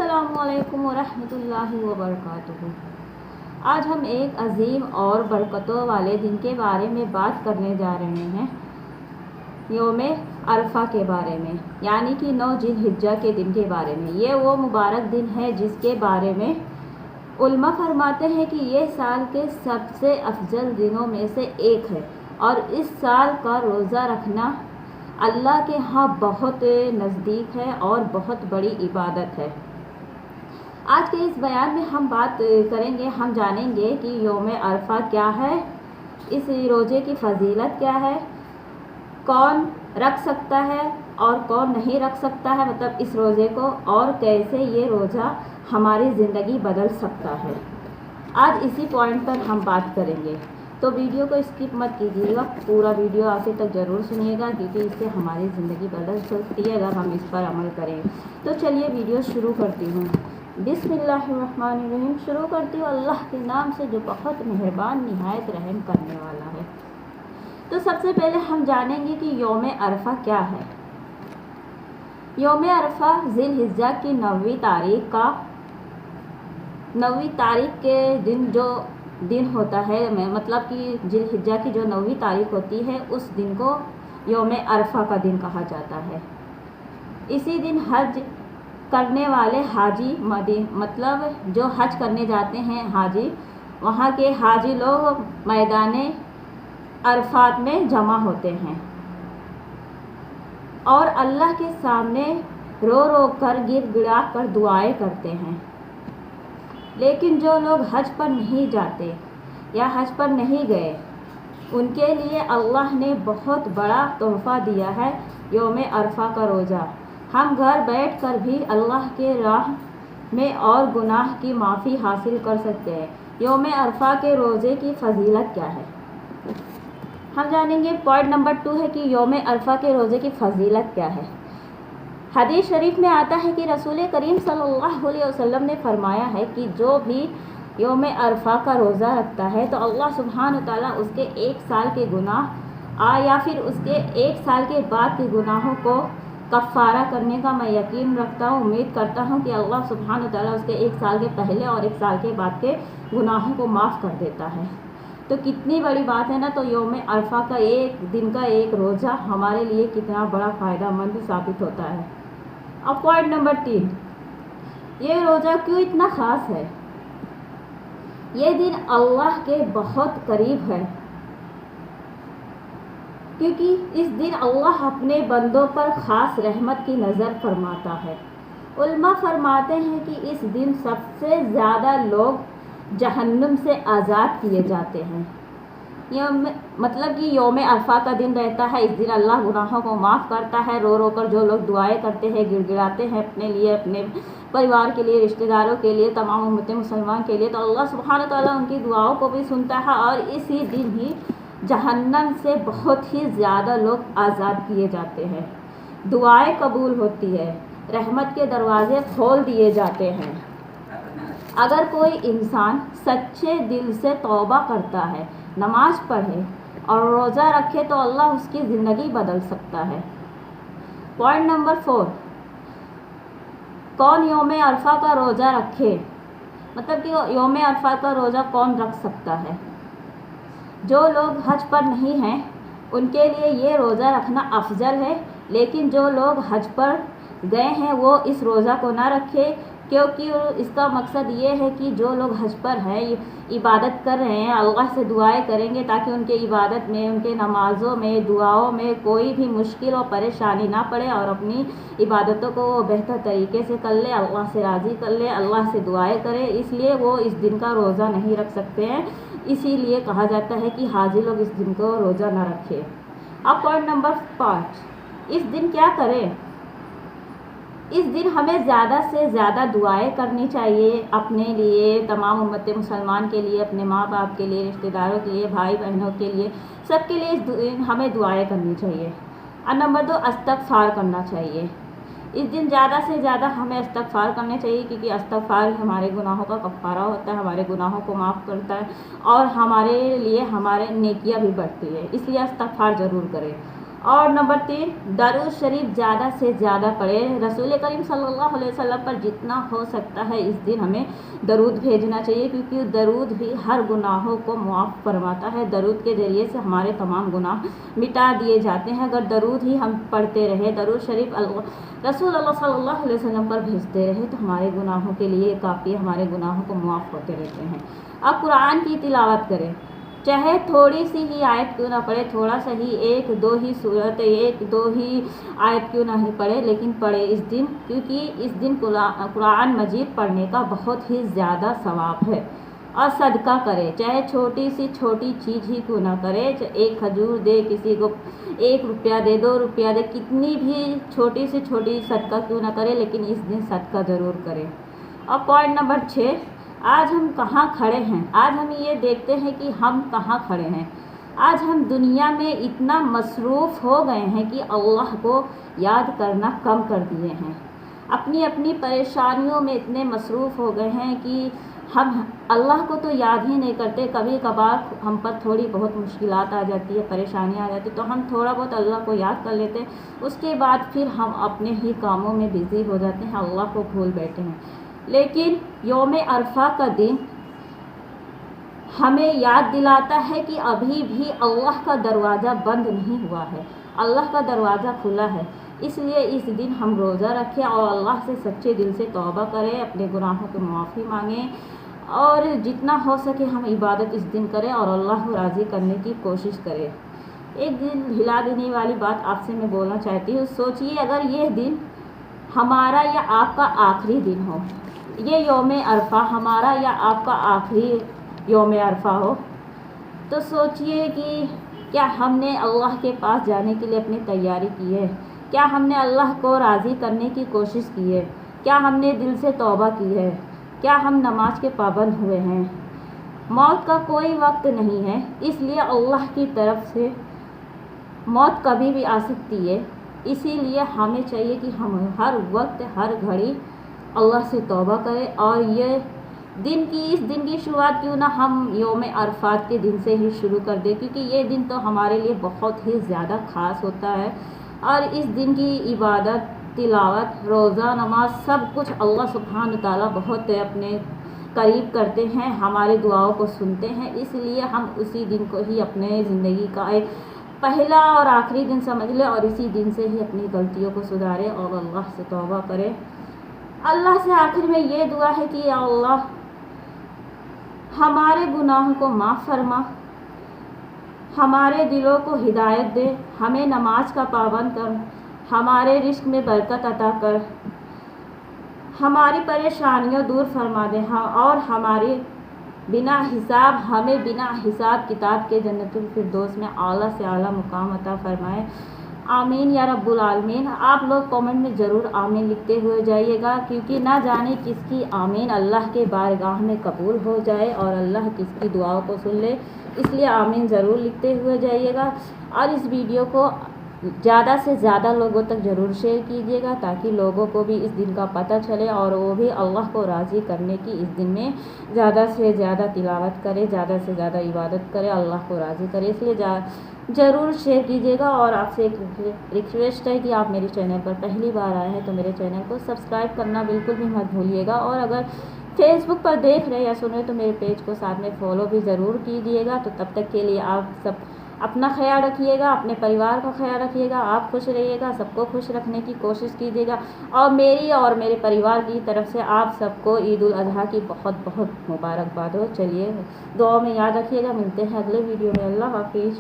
अस्सलामु अलैकुम वरहमतुल्लाहि वबरकातुहू। आज हम एक अजीम और बरकतों वाले दिन के बारे में बात करने जा रहे हैं, यौम अरफा के बारे में, यानी कि 9 जिलहिज्जा के दिन के बारे में। ये वो मुबारक दिन है जिसके बारे में उलमा फरमाते हैं कि ये साल के सबसे अफजल दिनों में से एक है और इस साल का रोज़ा रखना अल्लाह के यहाँ बहुत नज़दीक है और बहुत बड़ी इबादत है। आज के इस बयान में हम बात करेंगे, हम जानेंगे कि यौम अरफा क्या है, इस रोज़े की फ़जीलत क्या है, कौन रख सकता है और कौन नहीं रख सकता है, मतलब इस रोज़े को, और कैसे ये रोज़ा हमारी ज़िंदगी बदल सकता है। आज इसी पॉइंट पर हम बात करेंगे, तो वीडियो को स्किप मत कीजिएगा, पूरा वीडियो आखिर तक ज़रूर सुनिएगा क्योंकि इससे हमारी ज़िंदगी बदल सकती है अगर हम इस पर अमल करें। तो चलिए वीडियो शुरू करती हूँ। बिस्मिल्लाहिर्रहमानिर्रहीम। शुरू करती हूँ अल्लाह के नाम से जो बहुत मेहरबान निहायत रहम करने वाला है। तो सबसे पहले हम जानेंगे कि यौम अरफा क्या है। यौम अरफा जिलहिज्जा की 9वीं तारीख के दिन जो दिन होता है, मतलब कि जिलहिज्जा की जो 9वीं तारीख होती है उस दिन को यौम अरफा का दिन कहा जाता है। इसी दिन हज करने वाले हाजी मतलब जो हज करने जाते हैं हाजी, वहाँ के हाजी लोग मैदान अरफात में जमा होते हैं और अल्लाह के सामने रो रो कर गिड़गिड़ा कर दुआएं करते हैं। लेकिन जो लोग हज पर नहीं जाते या हज पर नहीं गए, उनके लिए अल्लाह ने बहुत बड़ा तोहफ़ा दिया है यौम अरफा का रोज़ा। हम घर बैठकर भी अल्लाह के राह में और गुनाह की माफ़ी हासिल कर सकते हैं। यौम अरफा के रोज़े की फ़जीलत क्या है, हम जानेंगे। पॉइंट नंबर 2 है कि यौम अरफा के रोज़े की फ़जीलत क्या है। हदीस शरीफ में आता है कि रसूल करीम सल्लल्लाहु अलैहि वसल्लम ने फरमाया है कि जो भी यौम अरफा का रोज़ा रखता है तो अल्लाह सुब्हानहू तआला उसके 1 साल के गुनाह या फिर उसके 1 साल के बाद के गुनाहों को कफ़ारा करने का मैं यकीन रखता हूँ, उम्मीद करता हूँ कि अल्लाह सुब्हानहू तआला उसके 1 साल के पहले और 1 साल के बाद के गुनाहों को माफ़ कर देता है। तो कितनी बड़ी बात है ना। तो यौम अरफा का एक दिन का एक रोज़ा हमारे लिए कितना बड़ा फ़ायदेमंद साबित होता है। अब पॉइंट नंबर 3, ये रोज़ा क्यों इतना ख़ास है। ये दिन अल्लाह के बहुत करीब है क्योंकि इस दिन अल्लाह अपने बंदों पर ख़ास रहमत की नज़र फरमाता है। उलमा फरमाते हैं कि इस दिन सबसे ज़्यादा लोग जहन्नुम से आज़ाद किए जाते हैं। मतलब कि यौम अरफा का दिन रहता है, इस दिन अल्लाह गुनाहों को माफ़ करता है। रो रो कर जो लोग दुआएं करते हैं, गिड़गिड़ाते हैं अपने लिए, अपने परिवार के लिए, रिश्तेदारों के लिए, तमाम उम्मत मुसलमान के लिए, तो अल्लाह सुब्हानहू तआला उनकी दुआओं को भी सुनता है और इसी दिन ही जहन्नम से बहुत ही ज़्यादा लोग आज़ाद किए जाते हैं, दुआएं कबूल होती है, रहमत के दरवाज़े खोल दिए जाते हैं। अगर कोई इंसान सच्चे दिल से तौबा करता है, नमाज पढ़े और रोज़ा रखे तो अल्लाह उसकी ज़िंदगी बदल सकता है। पॉइंट नंबर 4, कौन यौम अरफा का रोज़ा रखे, मतलब कि यौम अरफा का रोज़ा कौन रख सकता है। जो लोग हज पर नहीं हैं उनके लिए ये रोज़ा रखना अफजल है, लेकिन जो लोग हज पर गए हैं वो इस रोज़ा को ना रखें क्योंकि इसका मकसद ये है कि जो लोग हज पर हैं, इबादत कर रहे हैं, अल्लाह से दुआएं करेंगे ताकि उनके इबादत में, उनके नमाज़ों में, दुआओं में कोई भी मुश्किल और परेशानी ना पड़े और अपनी इबादतों को वो बेहतर तरीके से कर ले, अल्लाह से राज़ी कर ले, अल्लाह से दुआएं करे। इसलिए वो इस दिन का रोज़ा नहीं रख सकते हैं, इसीलिए कहा जाता है कि हाजी लोग इस दिन को रोज़ा ना रखें। अब पॉइंट नंबर 5, इस दिन क्या करें। इस दिन हमें ज़्यादा से ज़्यादा दुआएं करनी चाहिए अपने लिए, तमाम उम्मत मुसलमान के लिए, अपने माँ बाप के लिए, रिश्तेदारों के लिए, भाई बहनों के लिए, सबके लिए इस दिन हमें दुआएं करनी चाहिए। और नंबर 2, इस्तग़फ़ार करना चाहिए। इस दिन ज़्यादा से ज़्यादा हमें इस्तग़फ़ार करने चाहिए क्योंकि इस्तग़फ़ार हमारे गुनाहों का कफ़ारा होता है, हमारे गुनाहों को माफ़ करता है और हमारे लिए हमारे नेकियां भी बढ़ती है, इसलिए इस्तग़फ़ार ज़रूर करें। اور نمبر 3، درود شریف زیادہ سے زیادہ پڑھیں۔ رسول کریم صلی اللہ علیہ وسلم پر جتنا ہو سکتا ہے اس دن ہمیں درود بھیجنا چاہیے، کیونکہ درود بھی ہر گناہوں کو معاف فرماتا ہے۔ درود کے ذریعے سے ہمارے تمام گناہ مٹا دیے جاتے ہیں۔ اگر درود ہی ہم پڑھتے رہے، درود شریف رسول اللہ صلی اللہ علیہ وسلم پر بھیجتے رہے تو ہمارے گناہوں کے لیے کافی ہے، ہمارے گناہوں کو معاف ہوتے رہتے ہیں۔ اب قرآن کی تلاوت کریں، چاہے تھوڑی سی ہی آیت کیوں نہ پڑھے، تھوڑا سا ہی ایک دو ہی آیت کیوں نہ ہی پڑھے، لیکن پڑھے اس دن، کیونکہ اس دن قرآن مجید پڑھنے کا بہت ہی زیادہ ثواب ہے۔ اور صدقہ کرے، چاہے چھوٹی سی چھوٹی چیز ہی کیوں نہ کرے، ایک کھجور دے کسی کو، 1 روپیہ دے، 2 روپیہ دے، کتنی بھی چھوٹی سے چھوٹی صدقہ کیوں نہ کرے، لیکن اس دن صدقہ ضرور کرے۔ اور پوائنٹ نمبر 6، آج ہم کہاں کھڑے ہیں؟ آج ہم یہ دیکھتے ہیں کہ ہم کہاں کھڑے ہیں۔ آج ہم دنیا میں اتنا مصروف ہو گئے ہیں کہ اللہ کو یاد کرنا کم کر دیے ہیں۔ اپنی اپنی پریشانیوں میں اتنے مصروف ہو گئے ہیں کہ ہم اللہ کو تو یاد ہی نہیں کرتے۔ کبھی کبھار ہم پر تھوڑی بہت مشکلات آ جاتی ہے، پریشانیاں آ جاتی ہے، تو ہم تھوڑا بہت اللہ کو یاد کر لیتے ہیں، اس کے بعد پھر ہم اپنے ہی کاموں میں بزی ہو جاتے ہیں، اللہ کو بھول بیٹھے ہیں۔ لیکن یوم عرفہ کا دن ہمیں یاد دلاتا ہے کہ ابھی بھی اللہ کا دروازہ بند نہیں ہوا ہے، اللہ کا دروازہ کھلا ہے۔ اس لیے اس دن ہم روزہ رکھیں اور اللہ سے سچے دل سے توبہ کریں، اپنے گناہوں کی معافی مانگیں، اور جتنا ہو سکے ہم عبادت اس دن کریں اور اللہ کو راضی کرنے کی کوشش کریں۔ ایک دل ہلا دینے والی بات آپ سے میں بولنا چاہتی ہوں، سوچئے اگر یہ دن ہمارا یا آپ کا آخری دن ہو، یہ یوم عرفہ ہمارا یا آپ کا آخری یوم عرفہ ہو، تو سوچئے کہ کیا ہم نے اللہ کے پاس جانے کے لیے اپنی تیاری کی ہے؟ کیا ہم نے اللہ کو راضی کرنے کی کوشش کی ہے؟ کیا ہم نے دل سے توبہ کی ہے؟ کیا ہم نماز کے پابند ہوئے ہیں؟ موت کا کوئی وقت نہیں ہے، اس لیے اللہ کی طرف سے موت کبھی بھی آ سکتی ہے۔ اسی لیے ہمیں چاہیے کہ ہم ہر وقت ہر گھڑی اللہ سے توبہ کریں، اور اس دن کی شروعات کیوں نہ ہم یوم عرفات کے دن سے ہی شروع کر دیں، کیونکہ یہ دن تو ہمارے لیے بہت ہی زیادہ خاص ہوتا ہے، اور اس دن کی عبادت، تلاوت، روزہ، نماز، سب کچھ اللہ سبحانہ تعالیٰ بہت اپنے قریب کرتے ہیں، ہمارے دعاؤں کو سنتے ہیں۔ اس لیے ہم اسی دن کو ہی اپنے زندگی کا ایک پہلا اور آخری دن سمجھ لیں، اور اسی دن سے ہی اپنی غلطیوں کو سدھاریں اور اللہ سے توبہ کریں۔ اللہ سے آخر میں یہ دعا ہے کہ یا اللہ ہمارے گناہوں کو معاف فرما، ہمارے دلوں کو ہدایت دے، ہمیں نماز کا پابند کر، ہمارے رزق میں برکت عطا کر، ہماری پریشانیوں دور فرما دے، اور ہمیں بنا حساب کتاب کے جنت الفردوس میں اعلیٰ سے اعلیٰ مقام عطا فرمائے۔ آمین یا رب العالمین۔ آپ لوگ کامنٹ میں ضرور آمین لکھتے ہوئے جائیے گا، کیونکہ نہ جانے کس کی آمین اللہ کے بارگاہ میں قبول ہو جائے اور اللہ کس کی دعاؤں کو سن لے، اس لیے آمین ضرور لکھتے ہوئے جائیے گا، اور اس ویڈیو کو زیادہ سے زیادہ لوگوں تک ضرور شیئر کیجیے گا، تاکہ لوگوں کو بھی اس دن کا پتہ چلے اور وہ بھی اللہ کو راضی کرنے کی اس دن میں زیادہ سے زیادہ تلاوت کرے، زیادہ سے زیادہ عبادت کرے، اللہ کو راضی کرے۔ اس لیے ضرور شیئر کیجیے گا، اور آپ سے ایک ریکویسٹ ہے کہ آپ میرے چینل پر پہلی بار آئے ہیں تو میرے چینل کو سبسکرائب کرنا بالکل بھی مت بھولیے گا، اور اگر فیس بک پر دیکھ رہے یا سن رہے تو میرے پیج کو ساتھ میں فالو بھی ضرور کیجیے گا۔ تو تب تک کے لیے آپ سب اپنا خیال رکھیے گا، اپنے پریوار کا خیال رکھیے گا، آپ خوش رہیے گا، سب کو خوش رکھنے کی کوشش کیجیے گا، اور میری اور میرے پریوار کی طرف سے آپ سب کو عید الاضحیٰ کی بہت بہت مبارکباد ہو۔ چلیے دعاؤں میں یاد رکھیے گا، ملتے ہیں اگلے ویڈیو میں، اللہ حافظ۔